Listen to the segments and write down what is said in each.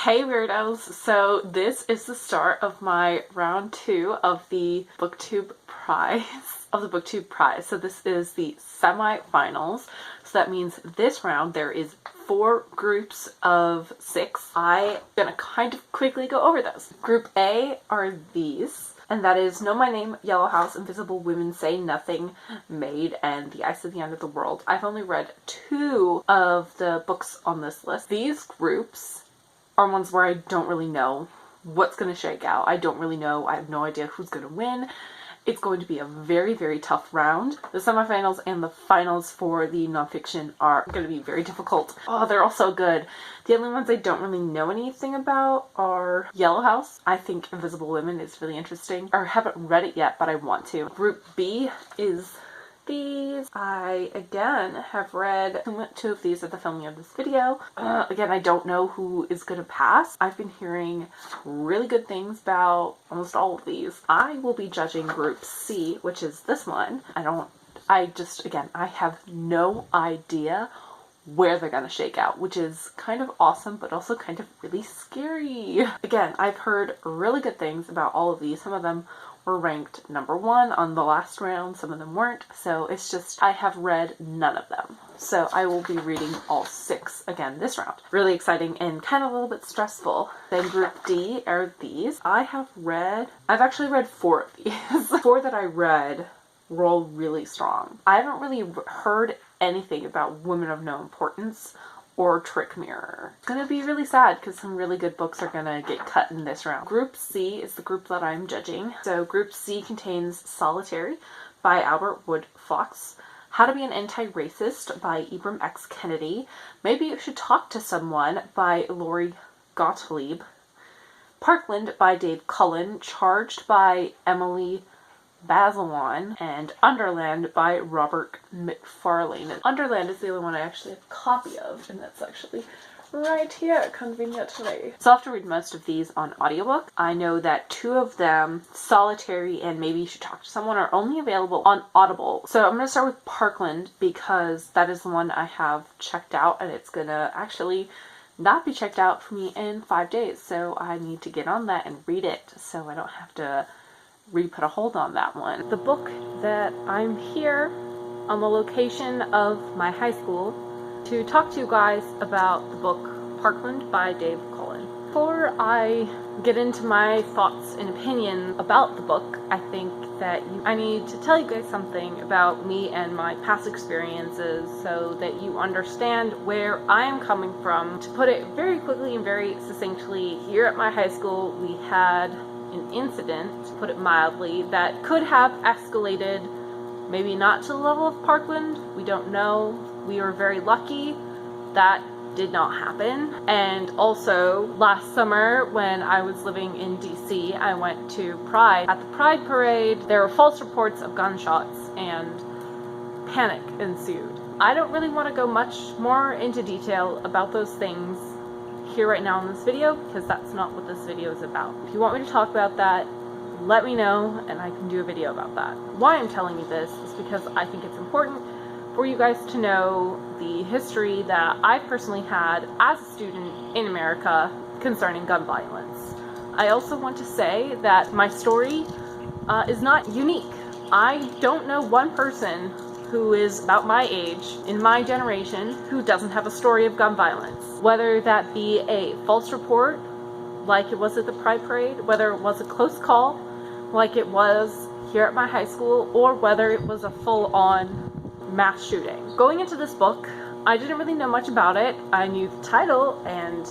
Hey weirdos! So this is the start of my round 2 of the BookTube prize. So this is the semi-finals. So that means this round there is 4 groups of 6. I'm gonna kind of quickly go over those. Group A are these. And that is Know My Name, Yellow House, Invisible Women Say Nothing, Maid, and The Ice at the End of the World. I've only read 2 of the books on this list. These groups are ones where I don't really know what's going to shake out. I don't really know. I have no idea who's going to win. It's going to be a very, very tough round. The semifinals and the finals for the nonfiction are going to be very difficult. Oh, they're all so good. The only ones I don't really know anything about are Yellow House. I think Invisible Women is really interesting. I haven't read it yet, but I want to. Group B is these. I, again, have read 2 of these at the filming of this video. Again, I don't know who is going to pass. I've been hearing really good things about almost all of these. I will be judging Group C, which is this one. Again, I have no idea where they're gonna shake out, which is kind of awesome, but also kind of really scary. Again, I've heard really good things about all of these. Some of them were ranked number 1 on the last round, some of them weren't, so it's just, I have read none of them. So I will be reading all 6 again this round. Really exciting and kind of a little bit stressful. Then Group D are these. I've actually read 4 of these. 4 that I read were all really strong. I haven't really heard anything about Women of No Importance or Trick Mirror. It's gonna be really sad because some really good books are gonna get cut in this round. Group C is the group that I'm judging. So Group C contains Solitaire by Albert Wood Fox, How to Be an Antiracist by Ibram X. Kennedy, Maybe You Should Talk to Someone by Lori Gottlieb, Parkland by Dave Cullen, Charged by Emily Bazelon, and Underland by Robert McFarlane. And Underland is the only one I actually have a copy of, and that's actually right here, conveniently. So I'll have to read most of these on audiobook. I know that 2 of them, Solitaire and Maybe You Should Talk to Someone, are only available on Audible. So I'm going to start with Parkland because that is the one I have checked out, and it's going to actually not be checked out for me in 5 days. So I need to get on that and read it so I don't have to put a hold on that one. The book that I'm here on the location of my high school to talk to you guys about the book Parkland by Dave Cullen. Before I get into my thoughts and opinions about the book, I think that I need to tell you guys something about me and my past experiences so that you understand where I am coming from. To put it very quickly and very succinctly, here at my high school we had an incident, to put it mildly, that could have escalated, maybe not to the level of Parkland, we don't know. We were very lucky that did not happen. And also last summer when I was living in DC, I went to Pride. At the Pride parade there were false reports of gunshots and panic ensued. I don't really want to go much more into detail about those things here right now in this video because that's not what this video is about. If you want me to talk about that, let me know and I can do a video about that. Why I'm telling you this is because I think it's important for you guys to know the history that I personally had as a student in America concerning gun violence. I also want to say that my story is not unique. I don't know one person who is about my age, in my generation, who doesn't have a story of gun violence. Whether that be a false report, like it was at the Pride Parade, whether it was a close call, like it was here at my high school, or whether it was a full-on mass shooting. Going into this book, I didn't really know much about it. I knew the title, and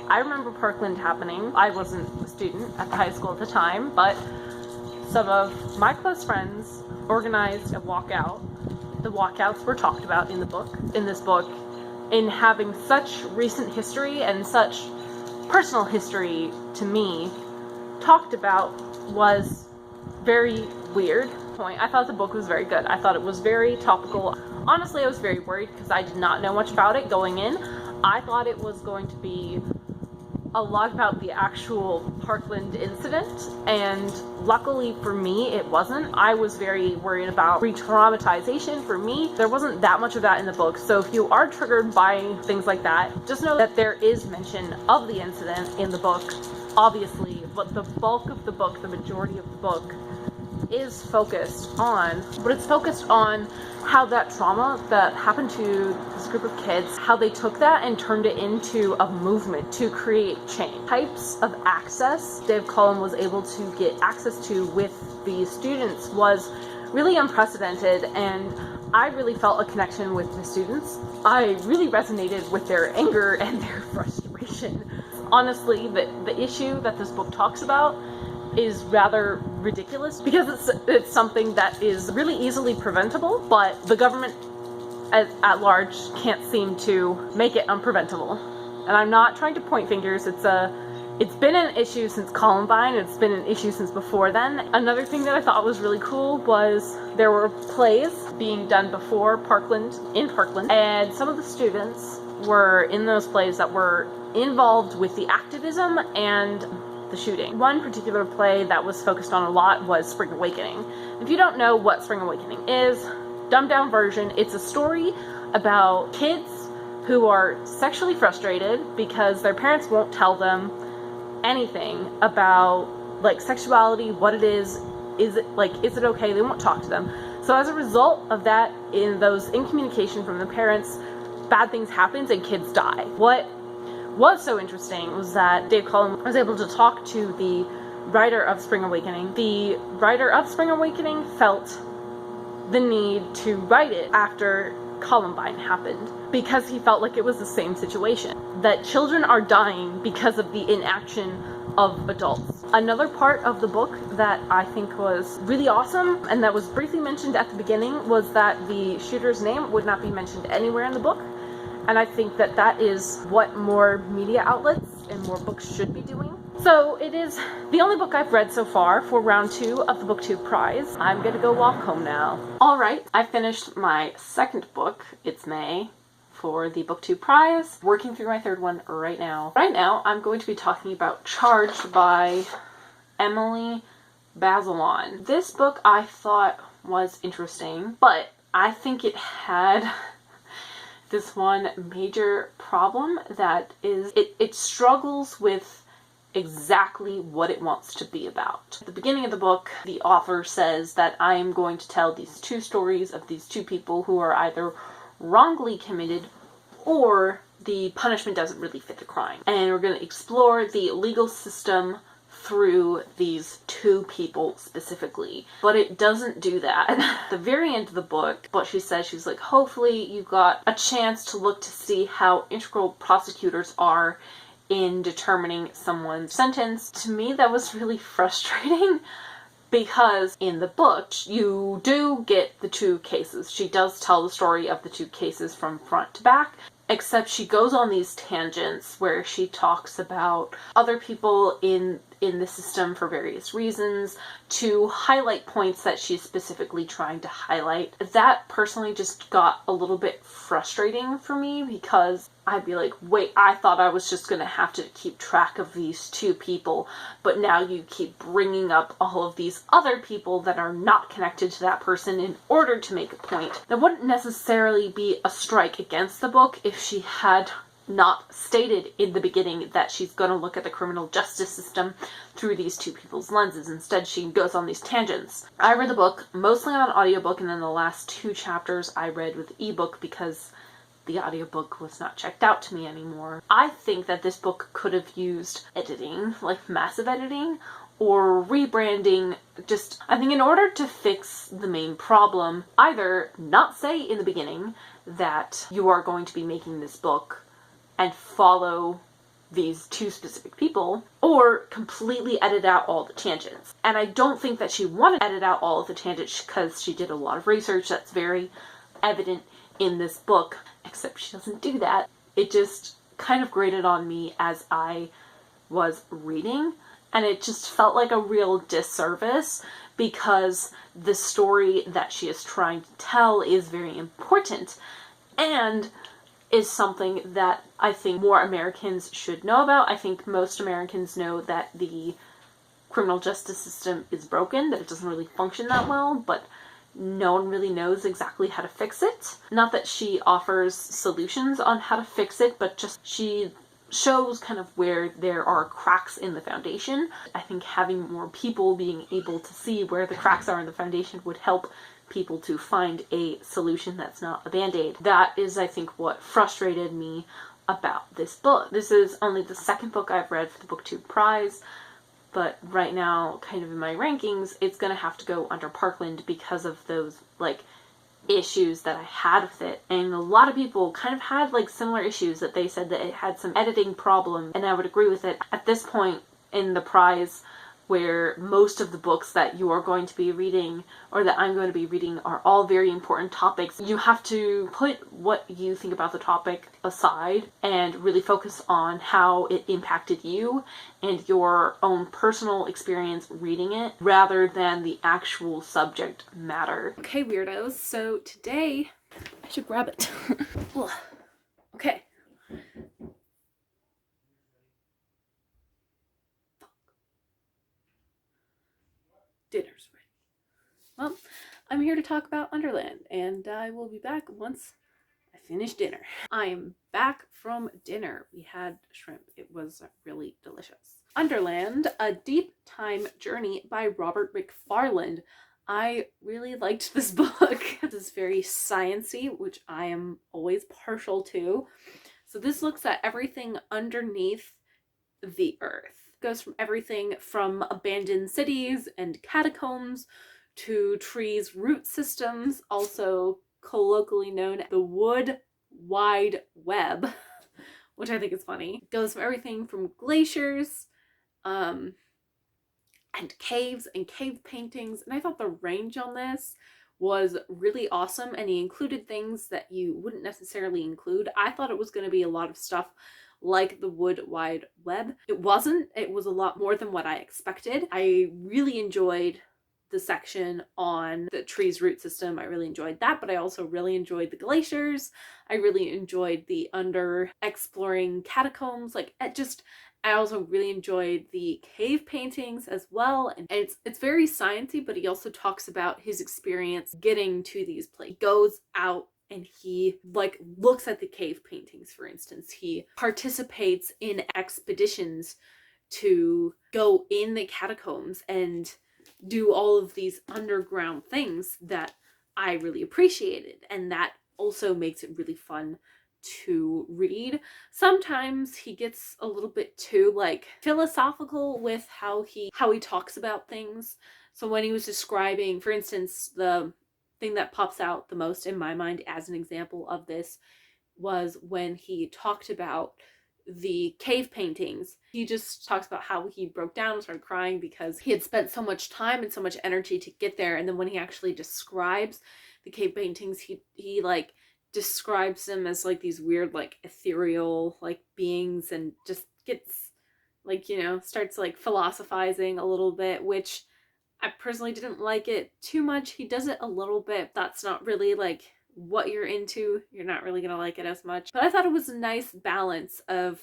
I remember Parkland happening. I wasn't a student at the high school at the time, but some of my close friends organized a walkout. The walkouts were talked about in this book, in having such recent history and such personal history to me talked about was very weird. I thought the book was very good. I thought it was very topical. Honestly, I was very worried because I did not know much about it going in. I thought it was going to be a lot about the actual Parkland incident, and luckily for me it wasn't. I was very worried about re-traumatization. For me, there wasn't that much of that in the book, so if you are triggered by things like that, just know that there is mention of the incident in the book, obviously, but the bulk of the book, the majority of the book, is focused on, but it's focused on how that trauma that happened to this group of kids, how they took that and turned it into a movement to create change. Types of access Dave Cullen was able to get access to with the students was really unprecedented, and I really felt a connection with the students. I really resonated with their anger and their frustration. Honestly, the issue that this book talks about is rather ridiculous because it's something that is really easily preventable, but the government at large can't seem to make it unpreventable. And I'm not trying to point fingers. It's been an issue since Columbine. It's been an issue since before then. Another thing that I thought was really cool was there were plays being done before in Parkland, and some of the students were in those plays that were involved with the activism and the shooting. One particular play that was focused on a lot was Spring Awakening. If you don't know what Spring Awakening is, dumbed down version, it's a story about kids who are sexually frustrated because their parents won't tell them anything about like sexuality, what it is it okay, they won't talk to them. So as a result of that, in communication from the parents, bad things happen and kids die. What was so interesting was that Dave Cullen was able to talk to the writer of Spring Awakening. The writer of Spring Awakening felt the need to write it after Columbine happened because he felt like it was the same situation, that children are dying because of the inaction of adults. Another part of the book that I think was really awesome and that was briefly mentioned at the beginning was that the shooter's name would not be mentioned anywhere in the book. And I think that that is what more media outlets and more books should be doing. So it is the only book I've read so far for round 2 of the BookTube prize. I'm gonna go walk home now. Alright, I finished my second book, It's May, for the BookTube prize. Working through my third one right now. Right now, I'm going to be talking about Charged by EmmaAbe Books. This book I thought was interesting, but I think it had this one major problem that is it struggles with exactly what it wants to be about. At the beginning of the book, the author says that I am going to tell these two stories of these two people who are either wrongly committed or the punishment doesn't really fit the crime. And we're going to explore the legal system through these two people specifically. But it doesn't do that. At the very end of the book, what she says, she's like, hopefully you got a chance to look to see how integral prosecutors are in determining someone's sentence. To me, that was really frustrating because in the book, you do get the two cases. She does tell the story of the two cases from front to back, except she goes on these tangents where she talks about other people in the system for various reasons to highlight points that she's specifically trying to highlight. That personally just got a little bit frustrating for me because I'd be like, wait, I thought I was just going to have to keep track of these two people, but now you keep bringing up all of these other people that are not connected to that person in order to make a point. That wouldn't necessarily be a strike against the book if she had not stated in the beginning that she's going to look at the criminal justice system through these two people's lenses. Instead, she goes on these tangents. I read the book mostly on audiobook, and then the last 2 chapters I read with ebook because the audiobook was not checked out to me anymore. I think that this book could have used editing, like massive editing, or rebranding. Just, I think in order to fix the main problem, either not say in the beginning that you are going to be making this book and follow these two specific people, or completely edit out all the tangents. And I don't think that she wanted to edit out all of the tangents because she did a lot of research that's very evident in this book, except she doesn't do that. It just kind of grated on me as I was reading, and it just felt like a real disservice because the story that she is trying to tell is very important, and is something that I think more Americans should know about. I think most Americans know that the criminal justice system is broken, that it doesn't really function that well, but no one really knows exactly how to fix it. Not that she offers solutions on how to fix it, but just she shows kind of where there are cracks in the foundation. I think having more people being able to see where the cracks are in the foundation would help people to find a solution that's not a band-aid. That is, I think, what frustrated me about this book. This is only the second book I've read for the BookTube prize, but right now, kind of in my rankings, it's gonna have to go under Parkland because of those, like, issues that I had with it. And a lot of people kind of had, like, similar issues, that they said that it had some editing problems, and I would agree with it. At this point in the prize, where most of the books that you are going to be reading, or that I'm going to be reading, are all very important topics, you have to put what you think about the topic aside and really focus on how it impacted you and your own personal experience reading it, rather than the actual subject matter. Okay, weirdos, so today, I should grab it. Okay. Dinner's ready. Well, I'm here to talk about Underland, and I will be back once I finish dinner. I am back from dinner. We had shrimp. It was really delicious. Underland, A Deep Time Journey by Robert McFarland. I really liked this book. This is very science-y, which I am always partial to. So this looks at everything underneath the earth. Goes from everything from abandoned cities and catacombs to trees' root systems, also colloquially known as the Wood Wide Web, which I think is funny. It goes from everything from glaciers, and caves and cave paintings, and I thought the range on this was really awesome, and he included things that you wouldn't necessarily include. I thought it was going to be a lot of stuff like the Wood Wide Web. It wasn't. It was a lot more than what I expected. I really enjoyed the section on the tree's root system. I really enjoyed that, but I also really enjoyed the glaciers. I really enjoyed the exploring catacombs. I also really enjoyed the cave paintings as well. And it's very sciencey, but he also talks about his experience getting to these places. He goes out and he looks at the cave paintings, for instance. He participates in expeditions to go in the catacombs and do all of these underground things that I really appreciated, and that also makes it really fun to read. Sometimes he gets a little bit too philosophical with how he talks about things. So when he was describing, for instance, the thing that pops out the most in my mind as an example of this was when he talked about the cave paintings. He just talks about how he broke down and started crying because he had spent so much time and so much energy to get there, and then when he actually describes the cave paintings, he describes them as these weird ethereal beings, and just gets starts philosophizing a little bit, which I personally didn't like it too much. He does it a little bit. That's not really what you're into. You're not really gonna like it as much. But I thought it was a nice balance of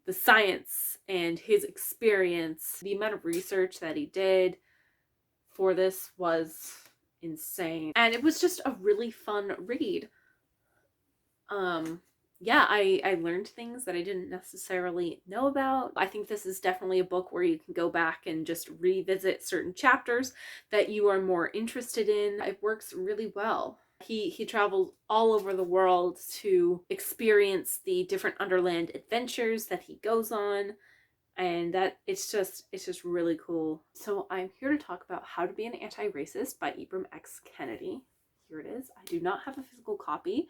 the science and his experience. The amount of research that he did for this was insane. And it was just a really fun read. Yeah, I learned things that I didn't necessarily know about. I think this is definitely a book where you can go back and just revisit certain chapters that you are more interested in. It works really well. He travels all over the world to experience the different Underland adventures that he goes on, and that it's just really cool. So I'm here to talk about How to Be an Anti-Racist by Ibram X. Kendi. Here it is. I do not have a physical copy.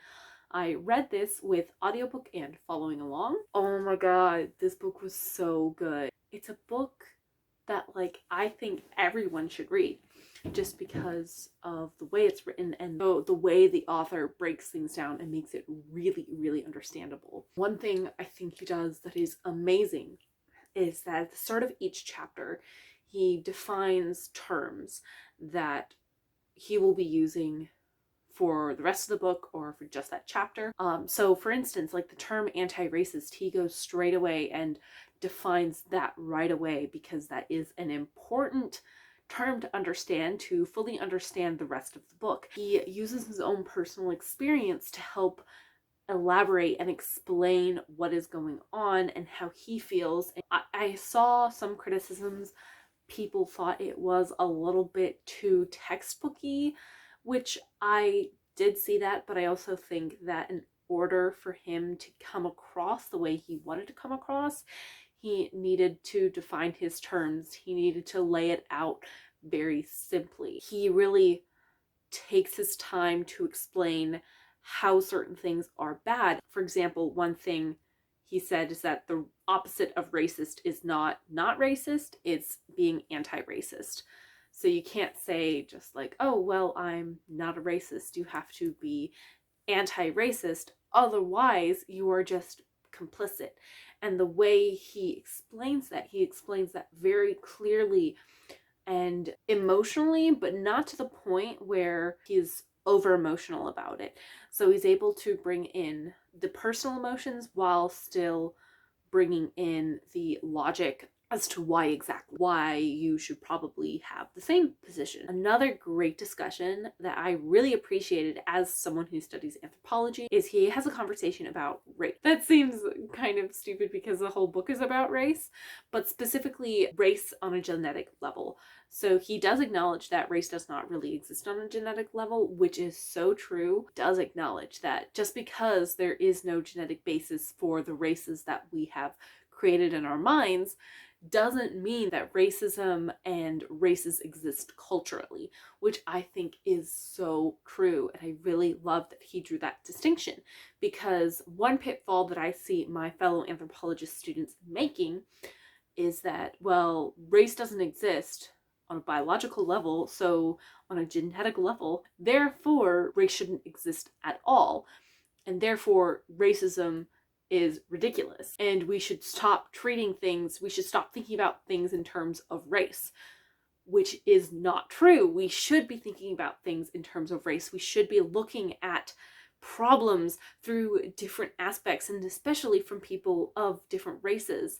I read this with audiobook and following along. Oh my god, this book was so good. It's a book that I think everyone should read, just because of the way it's written and the way the author breaks things down and makes it really, really understandable. One thing I think he does that is amazing is that at the start of each chapter, he defines terms that he will be using for the rest of the book or for just that chapter. So for instance, like the term anti-racist, he goes straight away and defines that right away, because that is an important term to understand to fully understand the rest of the book. He uses his own personal experience to help elaborate and explain what is going on and how he feels. I saw some criticisms. People thought it was a little bit too textbooky, which I did see that, but I also think that in order for him to come across the way he wanted to come across, he needed to define his terms. He needed to lay it out very simply. He really takes his time to explain how certain things are bad. For example, one thing he said is that the opposite of racist is not racist, it's being anti-racist. So you can't say just like, oh, well, I'm not a racist. You have to be anti-racist. Otherwise, you are just complicit. And the way he explains that very clearly and emotionally, but not to the point where he's over emotional about it. So he's able to bring in the personal emotions while still bringing in the logic as to why you should probably have the same position. Another great discussion that I really appreciated as someone who studies anthropology is he has a conversation about race. That seems kind of stupid because the whole book is about race, but specifically race on a genetic level. So he does acknowledge that race does not really exist on a genetic level, which is so true. Does acknowledge that just because there is no genetic basis for the races that we have created in our minds doesn't mean that racism and races exist culturally, which I think is so true. And I really love that he drew that distinction, because one pitfall that I see my fellow anthropologist students making is that, well, race doesn't exist on a biological level, so on a genetic level, therefore race shouldn't exist at all, and therefore racism is ridiculous, and we should stop thinking about things in terms of race, which is not true. We should be thinking about things in terms of race. We should be looking at problems through different aspects, and especially from people of different races.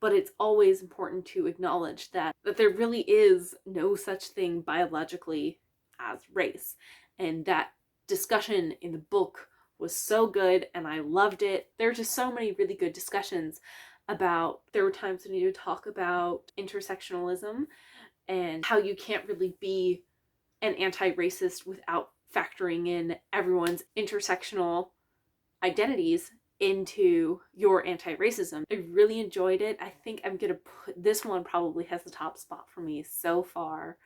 But it's always important to acknowledge that there really is no such thing biologically as race. And that discussion in the book was so good, and I loved it. There were just so many really good discussions there were times when you talk about intersectionalism and how you can't really be an anti-racist without factoring in everyone's intersectional identities into your anti-racism. I really enjoyed it. I think I'm gonna put this one, probably has the top spot for me so far,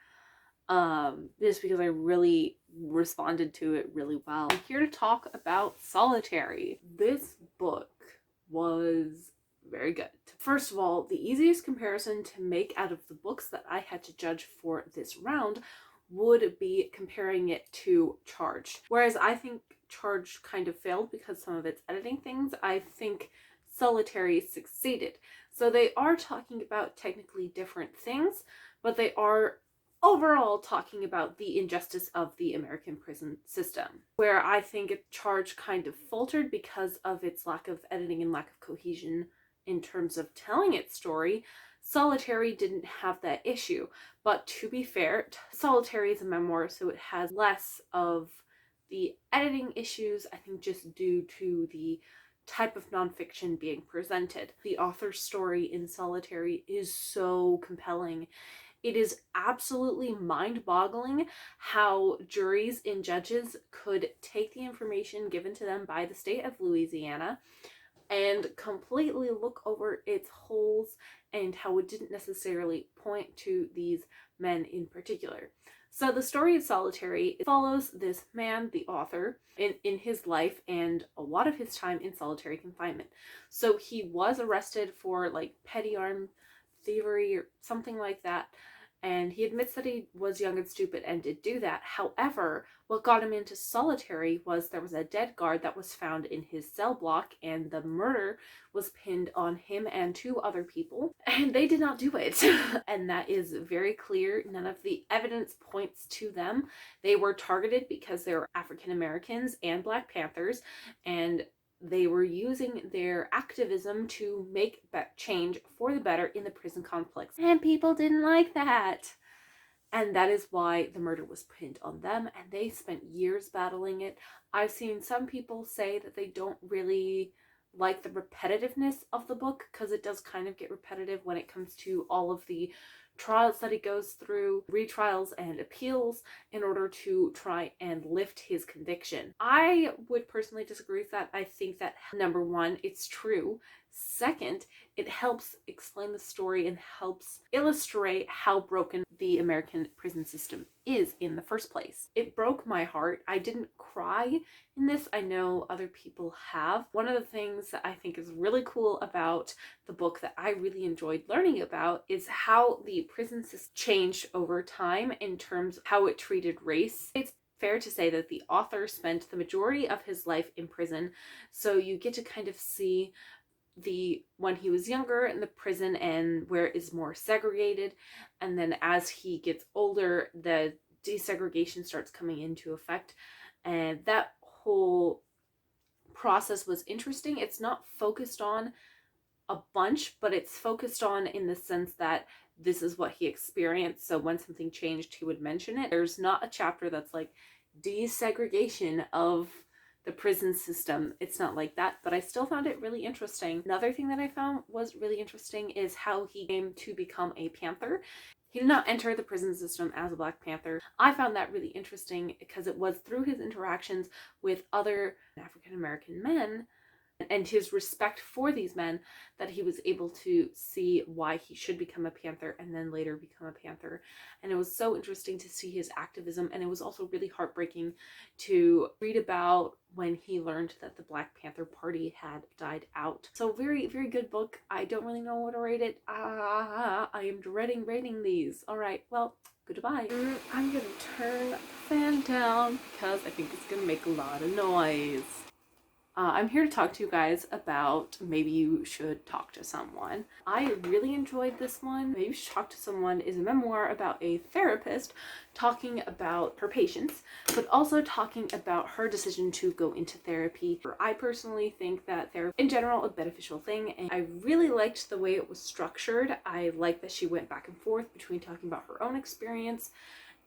just because I really responded to it really well. I'm here to talk about Solitaire. This book was very good. First of all, the easiest comparison to make out of the books that I had to judge for this round would be comparing it to Charged. Whereas I think Charged kind of failed because some of its editing things, I think Solitaire succeeded. So they are talking about technically different things, but they are overall talking about the injustice of the American prison system. Where I think Charged kind of faltered because of its lack of editing and lack of cohesion in terms of telling its story, Solitaire didn't have that issue. But to be fair, Solitaire is a memoir, so it has less of the editing issues, I think just due to the type of nonfiction being presented. The author's story in Solitaire is so compelling. It is absolutely mind-boggling how juries and judges could take the information given to them by the state of Louisiana and completely look over its holes, and how it didn't necessarily point to these men in particular. So the story of Solitaire follows this man, the author, in his life and a lot of his time in solitary confinement. So he was arrested for like petty armed thievery or something like that, and he admits that he was young and stupid and did do that. However, what got him into solitary was there was a dead guard that was found in his cell block, and the murder was pinned on him and 2 other people, and they did not do it. And that is very clear. None of the evidence points to them. They were targeted because they were African Americans and Black Panthers, and they were using their activism to make change for the better in the prison complex. And people didn't like that. And that is why the murder was pinned on them, and they spent years battling it. I've seen some people say that they don't really like the repetitiveness of the book, because it does kind of get repetitive when it comes to all of the trials that he goes through, retrials and appeals, in order to try and lift his conviction. I would personally disagree with that. I think that, number one, it's true. Second, it helps explain the story and helps illustrate how broken the American prison system is in the first place. It broke my heart. I didn't cry in this. I know other people have. One of the things that I think is really cool about the book that I really enjoyed learning about is how the prison system changed over time in terms of how it treated race. It's fair to say that the author spent the majority of his life in prison, so you get to kind of see when he was younger in the prison and where it is more segregated, and then as he gets older the desegregation starts coming into effect, and that whole process was interesting. It's not focused on a bunch, but it's focused on in the sense that this is what he experienced, so when something changed he would mention it. There's not a chapter that's like desegregation of the prison system. It's not like that, but I still found it really interesting. Another thing that I found was really interesting is how he came to become a Panther. He did not enter the prison system as a Black Panther. I found that really interesting because it was through his interactions with other African American men and his respect for these men that he was able to see why he should become a Panther and then later become a Panther. And it was so interesting to see his activism, and it was also really heartbreaking to read about when he learned that the Black Panther Party had died out. So very, very good book. I don't really know what to rate it. I am dreading rating these. All right, well, goodbye. I'm gonna turn the fan down because I think it's gonna make a lot of noise. I'm here to talk to you guys about Maybe You Should Talk to Someone. I really enjoyed this one. Maybe You Should Talk to Someone is a memoir about a therapist talking about her patients, but also talking about her decision to go into therapy. I personally think that therapy in general is a beneficial thing, and I really liked the way it was structured. I like that she went back and forth between talking about her own experience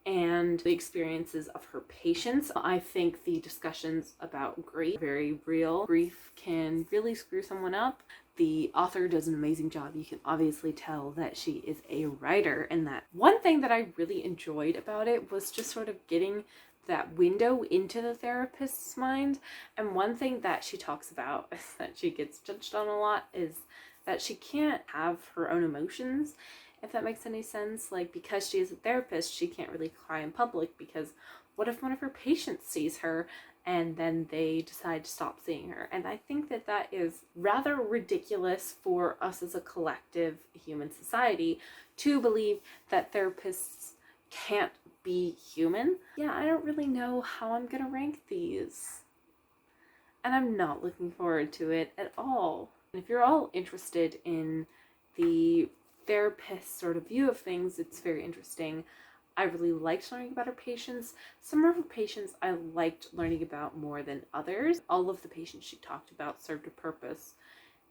and the experiences of her patients. I think the discussions about grief are very real. Grief can really screw someone up. The author does an amazing job. You can obviously tell that she is a writer, and that one thing that I really enjoyed about it was just sort of getting that window into the therapist's mind. And one thing that she talks about that she gets judged on a lot is that she can't have her own emotions, if that makes any sense. Like, because she is a therapist, she can't really cry in public, because what if one of her patients sees her and then they decide to stop seeing her? And I think that that is rather ridiculous for us as a collective human society to believe that therapists can't be human. Yeah, I don't really know how I'm gonna rank these, and I'm not looking forward to it at all. And if you're all interested in the therapist sort of view of things, it's very interesting. I really liked learning about her patients. Some of her patients I liked learning about more than others. All of the patients she talked about served a purpose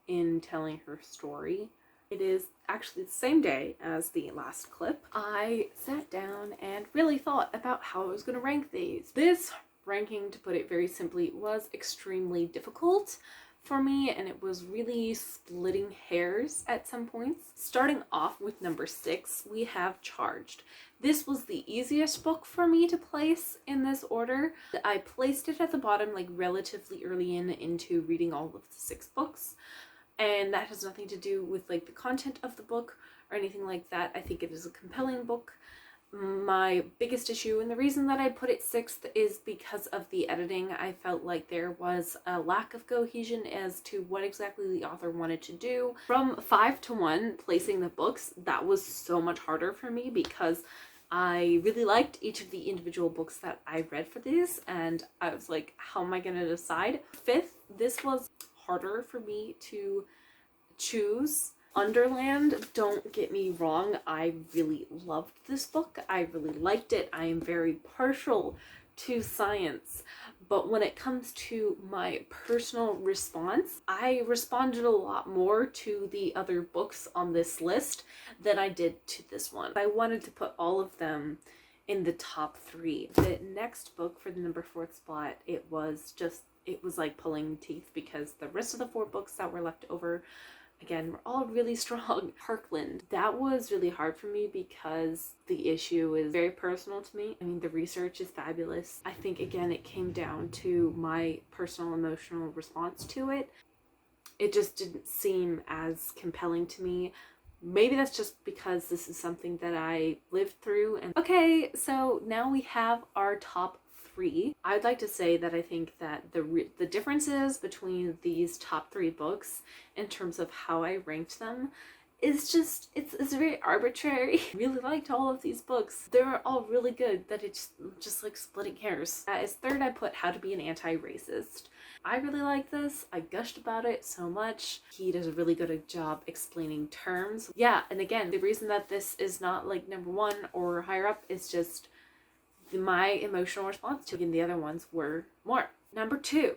in telling her story. It is actually the same day as the last clip. I sat down and really thought about how I was going to rank these. This ranking, to put it very simply, was extremely difficult for me, and it was really splitting hairs at some points. Starting off with number 6, we have Charged. This was the easiest book for me to place in this order. I placed it at the bottom, like relatively early into reading all of the 6 books, and that has nothing to do with like the content of the book or anything like that. I think it is a compelling book. My biggest issue, and the reason that I put it 6th, is because of the editing. I felt like there was a lack of cohesion as to what exactly the author wanted to do. From 5 to 1, placing the books, that was so much harder for me because I really liked each of the individual books that I read for these, and I was like, how am I going to decide? 5th, this was harder for me to choose. Underland, don't get me wrong, I really loved this book. I really liked it. I am very partial to science, but when it comes to my personal response, I responded a lot more to the other books on this list than I did to this one. I wanted to put all of them in the top 3. The next book for the number 4th spot, it was like pulling teeth because the rest of the 4 books that were left over, again, we're all really strong. Parkland. That was really hard for me because the issue is very personal to me. I mean, the research is fabulous. I think, again, it came down to my personal emotional response to it. It just didn't seem as compelling to me. Maybe that's just because this is something that I lived through. And okay, so now we have our top 3. I'd like to say that I think that the differences between these top 3 books in terms of how I ranked them is just, it's very arbitrary. I really liked all of these books. They're all really good, that it's just like splitting hairs. As 3rd, I put How to Be an Anti-Racist. I really like this. I gushed about it so much. He does a really good job explaining terms. Yeah, and again, the reason that this is not like number 1 or higher up is just my emotional response to it, and the other ones were more. Number 2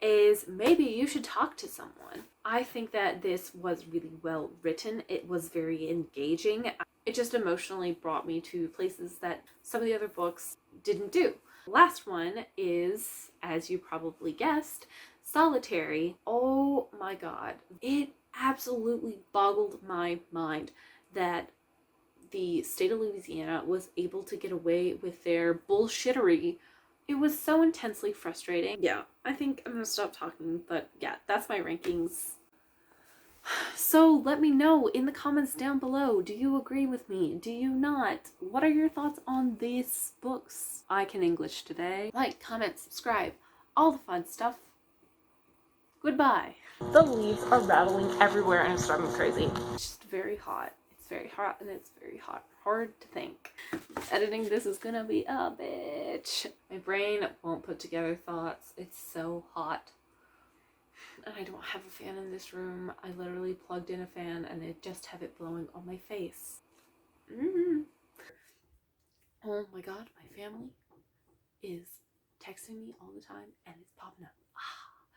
is Maybe You Should Talk to Someone. I think that this was really well written. It was very engaging. It just emotionally brought me to places that some of the other books didn't do. Last one is, as you probably guessed, Solitaire. Oh my god. It absolutely boggled my mind that the state of Louisiana was able to get away with their bullshittery. It was so intensely frustrating. Yeah, I think I'm gonna stop talking, but yeah, that's my rankings. So let me know in the comments down below. Do you agree with me? Do you not? What are your thoughts on these books? I can English today. Like, comment, subscribe, all the fun stuff. Goodbye. The leaves are rattling everywhere and it's driving me crazy. It's just very hot. It's very hot and it's very hot. Hard to think. Editing this is gonna be a bitch. My brain won't put together thoughts. It's so hot. And I don't have a fan in this room. I literally plugged in a fan and I just have it blowing on my face. Oh my god, my family is texting me all the time and it's popping up.